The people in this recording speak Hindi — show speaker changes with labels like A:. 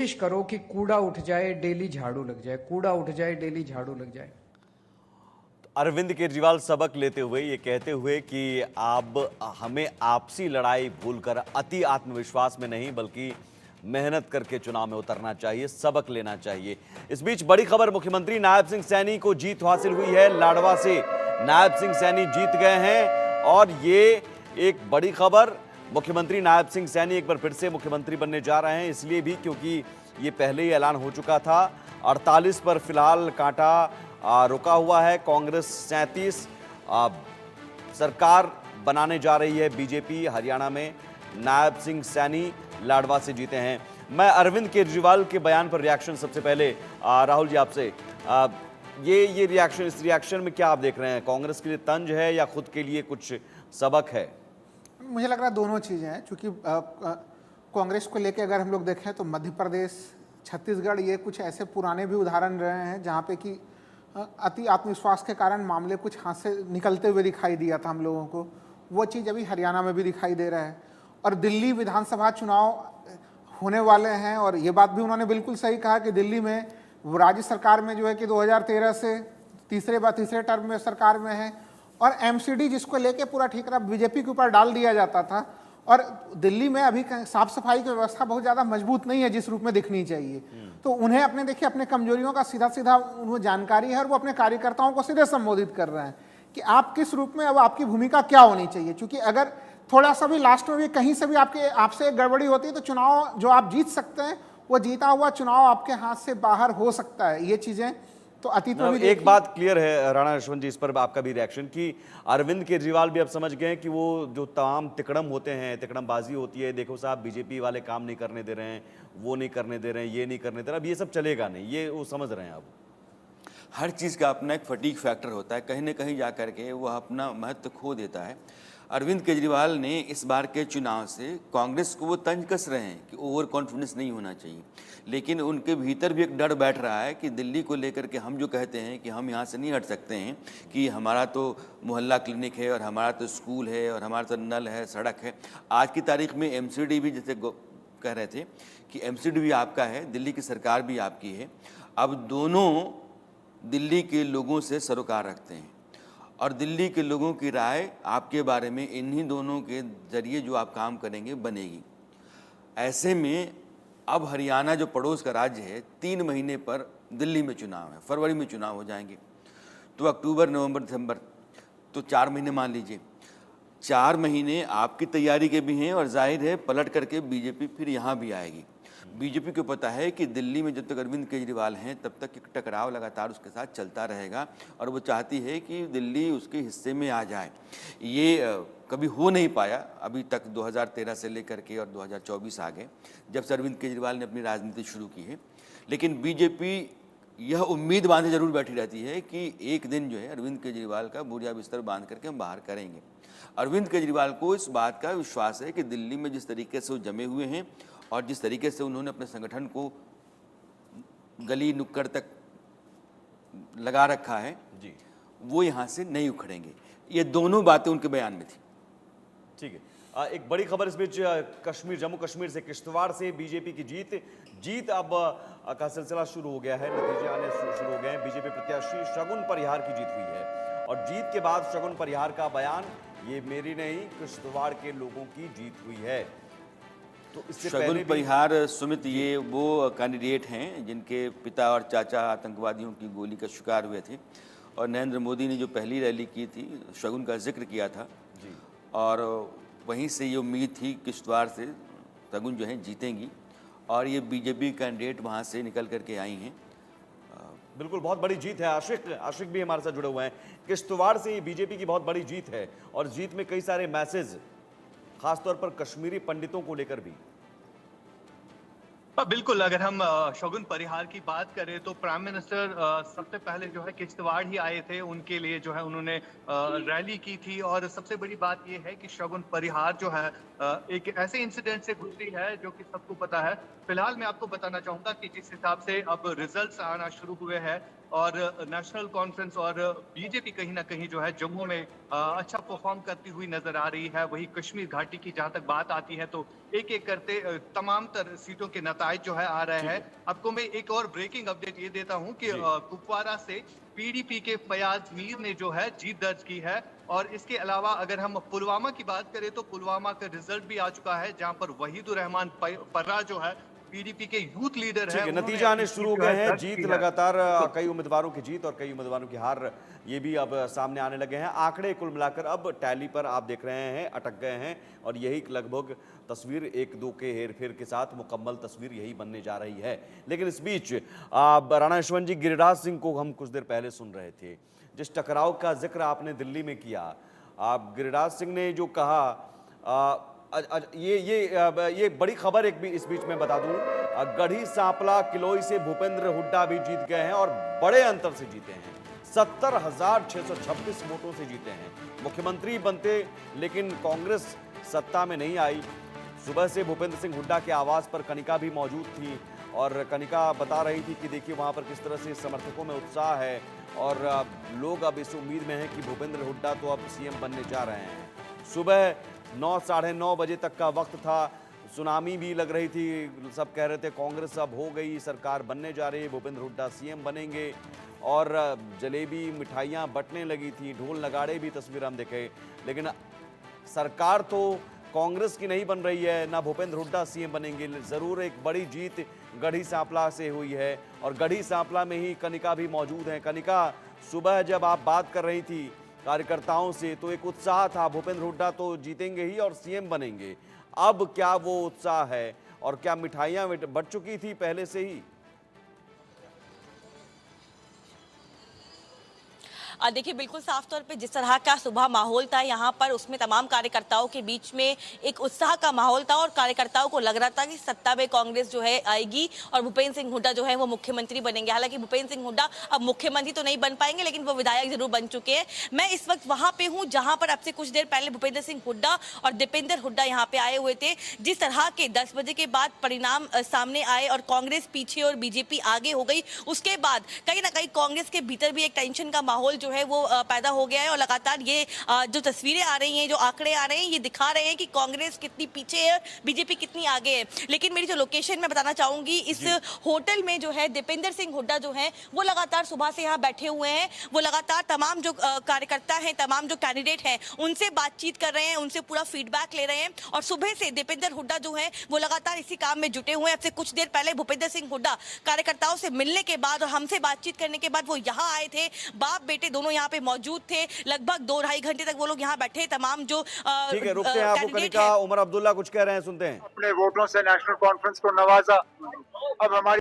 A: कोशिश करो कि कूड़ा उठ जाए डेली झाड़ू लग जाए, कूड़ा उठ जाए डेली झाड़ू लग जाए।
B: अरविंद केजरीवाल सबक लेते हुए ये कहते हुए कि अब हमें आपसी लड़ाई भूलकर अति आत्मविश्वास में नहीं बल्कि मेहनत करके चुनाव में उतरना चाहिए, सबक लेना चाहिए। इस बीच बड़ी खबर, मुख्यमंत्री नायब सिंह सैनी को जीत हासिल हुई है। लाडवा से नायब सिंह सैनी जीत गए हैं और ये एक बड़ी खबर, मुख्यमंत्री नायब सिंह सैनी एक बार फिर से मुख्यमंत्री बनने जा रहे हैं, इसलिए भी क्योंकि ये पहले ही ऐलान हो चुका था। 48 पर फिलहाल कांटा रुका हुआ है। कांग्रेस 37, सरकार बनाने जा रही है बीजेपी। हरियाणा में नायब सिंह सैनी लाडवा से जीते हैं। मैं अरविंद केजरीवाल के बयान पर रिएक्शन सबसे पहले राहुल जी आपसे, ये रिएक्शन, इस रिएक्शन में क्या आप देख रहे हैं? कांग्रेस के लिए तंज है या खुद के लिए कुछ सबक है?
C: मुझे लग रहा है दोनों चीज़ें हैं, क्योंकि कांग्रेस को लेकर अगर हम लोग देखें तो मध्य प्रदेश, छत्तीसगढ़, ये कुछ ऐसे पुराने भी उदाहरण रहे हैं जहाँ पे कि अति आत्मविश्वास के कारण मामले कुछ हाथ से निकलते हुए दिखाई दिया था हम लोगों को। वो चीज़ अभी हरियाणा में भी दिखाई दे रहा है और दिल्ली विधानसभा चुनाव होने वाले हैं। और ये बात भी उन्होंने बिल्कुल सही कहा कि दिल्ली में राज्य सरकार में जो है कि 2013 से तीसरे टर्म में सरकार में है और एमसीडी जिसको लेके पूरा ठिकाना बीजेपी के ऊपर डाल दिया जाता था। और दिल्ली में अभी साफ सफाई की व्यवस्था बहुत ज़्यादा मजबूत नहीं है जिस रूप में दिखनी चाहिए। तो उन्हें अपने कमजोरियों का सीधा सीधा उन्हें जानकारी है और वो अपने कार्यकर्ताओं को सीधे संबोधित कर रहे हैं कि आप किस रूप में, अब आपकी भूमिका क्या होनी चाहिए। क्योंकि अगर थोड़ा सा भी लास्ट में भी कहीं से भी आपसे एक गड़बड़ी होती है तो चुनाव जो आप जीत सकते हैं वो जीता हुआ चुनाव आपके हाथ से बाहर हो सकता है। ये चीज़ें तो अतीत में भी
B: एक बात क्लियर है राणा यशवंत जी, इस पर आपका भी रिएक्शन कि अरविंद केजरीवाल भी अब समझ गए कि वो जो तमाम तिकड़म होते हैं, तिकड़मबाजी होती है, देखो साहब बीजेपी वाले काम नहीं करने दे रहे हैं, वो नहीं करने दे रहे हैं, ये नहीं करने दे रहे, अब ये सब चलेगा नहीं, ये वो समझ रहे हैं। अब
D: हर चीज़ का अपना एक फटीक फैक्टर होता है, कहीं ना कहीं जा करके वो अपना महत्व खो देता है। अरविंद केजरीवाल ने इस बार के चुनाव से कांग्रेस को वो तंज कस रहे हैं कि ओवर कॉन्फिडेंस नहीं होना चाहिए, लेकिन उनके भीतर भी एक डर बैठ रहा है कि दिल्ली को लेकर के हम जो कहते हैं कि हम यहाँ से नहीं हट सकते हैं, कि हमारा तो मोहल्ला क्लिनिक है और हमारा तो स्कूल है और हमारा तो नल है, सड़क है। आज की तारीख में एमसीडी भी जैसे कह रहे थे कि एमसीडी भी आपका है, दिल्ली की सरकार भी आपकी है। अब दोनों दिल्ली के लोगों से सरोकार रखते हैं और दिल्ली के लोगों की राय आपके बारे में इन्हीं दोनों के जरिए जो आप काम करेंगे बनेगी। ऐसे में अब हरियाणा जो पड़ोस का राज्य है, 3 महीने पर दिल्ली में चुनाव है, फरवरी में चुनाव हो जाएंगे, तो अक्टूबर, नवंबर, दिसंबर, तो 4 महीने मान लीजिए। 4 महीने आपकी तैयारी के भी हैं और जाहिर है पलट करके बीजेपी फिर यहाँ भी आएगी। बीजेपी को पता है कि दिल्ली में जब तक अरविंद केजरीवाल हैं तब तक एक टकराव लगातार उसके साथ चलता रहेगा और वो चाहती है कि दिल्ली उसके हिस्से में आ जाए। ये कभी हो नहीं पाया अभी तक, 2013 से लेकर के और 2024 आ गए जब से अरविंद केजरीवाल ने अपनी राजनीति शुरू की है। लेकिन बीजेपी यह उम्मीद बांधे जरूर बैठी रहती है कि एक दिन जो है अरविंद केजरीवाल का बोरिया बिस्तर बांध करके हम बाहर करेंगे। अरविंद केजरीवाल को इस बात का विश्वास है कि दिल्ली में जिस तरीके से वो जमे हुए हैं और जिस तरीके से उन्होंने अपने संगठन को गली नुक्कड़ तक लगा रखा है जी, वो यहाँ से नहीं उखड़ेंगे। ये दोनों बातें उनके बयान में थी।
B: ठीक है, एक बड़ी खबर इस बीच, कश्मीर, जम्मू कश्मीर से किश्तवाड़ से बीजेपी की जीत अब का सिलसिला शुरू हो गया है, नतीजे आने शुरू हो गए हैं। बीजेपी प्रत्याशी शगुन परिहार की जीत हुई है और जीत के बाद शगुन परिहार का बयान, ये मेरी नहीं किश्तवाड़ के लोगों की जीत हुई है।
D: तो शगुन परिहार, सुमित, ये वो कैंडिडेट हैं जिनके पिता और चाचा आतंकवादियों की गोली का शिकार हुए थे और नरेंद्र मोदी ने जो पहली रैली की थी शगुन का जिक्र किया था जी, और वहीं से ये उम्मीद थी किश्तवाड़ से शगुन जो हैं जीतेंगी और ये बीजेपी कैंडिडेट वहाँ से निकल करके आई हैं।
B: बिल्कुल, बहुत बड़ी जीत है। आशिक भी हमारे साथ जुड़े हुए हैं। किश्तवाड़ से बीजेपी की बहुत बड़ी जीत है और जीत में कई सारे मैसेज, खासतौर पर कश्मीरी पंडितों को लेकर भी।
E: बिल्कुल, अगर हम शगुन परिहार की बात करें तो प्राइम मिनिस्टर सबसे पहले जो है किश्तवाड़ ही आए थे, उनके लिए जो है उन्होंने रैली की थी। और सबसे बड़ी बात यह है कि शगुन परिहार जो है एक ऐसे इंसिडेंट से गुजरी है जो कि सबको पता है। फिलहाल मैं आपको बताना चाहूंगा कि जिस हिसाब से अब रिजल्ट्स आना शुरू हुए हैं और नेशनल कॉन्फ्रेंस और बीजेपी कहीं ना कहीं जो है जम्मू में अच्छा परफॉर्म करती हुई नजर आ रही है। वही कश्मीर घाटी की जहां तक बात आती है तो एक एक करते तमाम सीटों के नताइज जो है आ रहे हैं। आपको मैं एक और ब्रेकिंग अपडेट ये देता हूं कि कुपवारा से पीडीपी के फयाज मीर ने जो है जीत दर्ज की है। और इसके अलावा अगर हम पुलवामा की बात करें तो पुलवामा का रिजल्ट भी आ चुका है, जहां पर वहीदुर रहमान पर्रा जो है पीडीपी के यूथ लीडर
B: ठीक
E: है,
B: है,
E: उन्होंने
B: नतीजे आने
E: अपनी
B: शुरू हो
E: जीत
B: गए
E: जो है
B: हैं।
E: दर्ज
B: जीत
E: की है।
B: लगातार कई उम्मीदवारों की जीत और कई उम्मीदवारों की हार ये भी अब सामने आने लगे हैं। आंकड़े कुल मिलाकर अब टैली पर आप देख रहे हैं अटक गए हैं और यही लगभग तस्वीर एक दो के हेरफेर के साथ मुकम्मल तस्वीर यही बनने जा रही है। लेकिन इस बीच राणा यशवंत जी, गिरिराज सिंह को हम कुछ देर पहले सुन रहे थे, जिस टकराव का जिक्र आपने दिल्ली में किया, आप गिरिराज सिंह ने जो कहा ये बड़ी खबर एक भी इस बीच में बता दूं, गढ़ी सांपला किलोई से भूपेंद्र हुड्डा भी जीत गए हैं और बड़े अंतर से जीते हैं। 70,626 वोटों से जीते हैं। मुख्यमंत्री बनते लेकिन कांग्रेस सत्ता में नहीं आई। सुबह से भूपेंद्र सिंह हुड्डा के आवास पर कनिका भी मौजूद थी और कनिका बता रही थी कि देखिए वहां पर किस तरह से समर्थकों में उत्साह है और लोग अब इस उम्मीद में हैं कि भूपेंद्र हुड्डा तो अब सीएम बनने जा रहे हैं। सुबह 9 साढ़े 9 बजे तक का वक्त था। सुनामी भी लग रही थी, सब कह रहे थे कांग्रेस अब हो गई, सरकार बनने जा रही है, भूपेंद्र हुड्डा सीएम बनेंगे और जलेबी मिठाइयाँ बंटने लगी थी, ढोल नगाड़े भी तस्वीर हम देखे। लेकिन सरकार तो कांग्रेस की नहीं बन रही है, ना भूपेंद्र हुड्डा सीएम बनेंगे। जरूर एक बड़ी जीत गढ़ी सांपला से हुई है और गढ़ी सांपला में ही कनिका भी मौजूद हैं। कनिका, सुबह जब आप बात कर रही थी कार्यकर्ताओं से तो एक उत्साह था, भूपेंद्र हुड्डा तो जीतेंगे ही और सीएम बनेंगे। अब क्या वो उत्साह है और क्या मिठाइयां बट चुकी थी पहले से ही?
F: देखिए, बिल्कुल साफ तौर पे जिस तरह का सुबह माहौल था यहाँ पर, उसमें तमाम कार्यकर्ताओं के बीच में एक उत्साह का माहौल था और कार्यकर्ताओं को लग रहा था कि सत्ता में कांग्रेस जो है आएगी और भूपेंद्र सिंह हुड्डा जो है वो मुख्यमंत्री बनेंगे। हालांकि भूपेंद्र सिंह हुड्डा अब मुख्यमंत्री तो नहीं बन पाएंगे, लेकिन वो विधायक जरूर बन चुके हैं। मैं इस वक्त वहां पे हूँ जहां पर अब से कुछ देर पहले भूपेंद्र सिंह हुड्डा और दीपेंद्र हुड्डा यहाँ पे आए हुए थे। जिस तरह के 10 बजे के बाद परिणाम सामने आए और कांग्रेस पीछे और बीजेपी आगे हो गई, उसके बाद कहीं ना कहीं कांग्रेस के भीतर भी एक टेंशन का माहौल जो है वो पैदा हो गया है और लगातार ये जो तस्वीरें आ रही हैं, जो आंकड़े आ रहे हैं, ये दिखा रहे हैं कि कांग्रेस कितनी पीछे है, बीजेपी कितनी आगे है। लेकिन मेरी जो लोकेशन मैं बताना चाहूंगी, इस होटल में जो है दीपेंद्र सिंह हुड्डा जो है वो लगातार सुबह से यहाँ बैठे हुए हैं। वो लगातार तमाम जो कार्यकर्ता हैं, तमाम जो कैंडिडेट हैं, उनसे बातचीत कर रहे हैं, उनसे पूरा फीडबैक ले रहे हैं और सुबह से दीपेंद्र हुड्डा जो है वो लगातार इसी काम में जुटे हुए हैं। अब से कुछ देर पहले भूपेंद्र सिंह हुड्डा कार्यकर्ताओं से मिलने के बाद और हमसे बातचीत करने के बाद वो यहाँ आए थे। बाप बेटे दोनों यहाँ पे मौजूद थे। लगभग 2-2.5 घंटे तक वो लोग यहाँ बैठे। तमाम जो
B: ठीक है, रुकते हैं आपको। कनिका, उमर अब्दुल्ला कुछ कह रहे हैं, सुनते हैं।
G: अपने वोटों से नेशनल कॉन्फ्रेंस को नवाजा। अब हमारी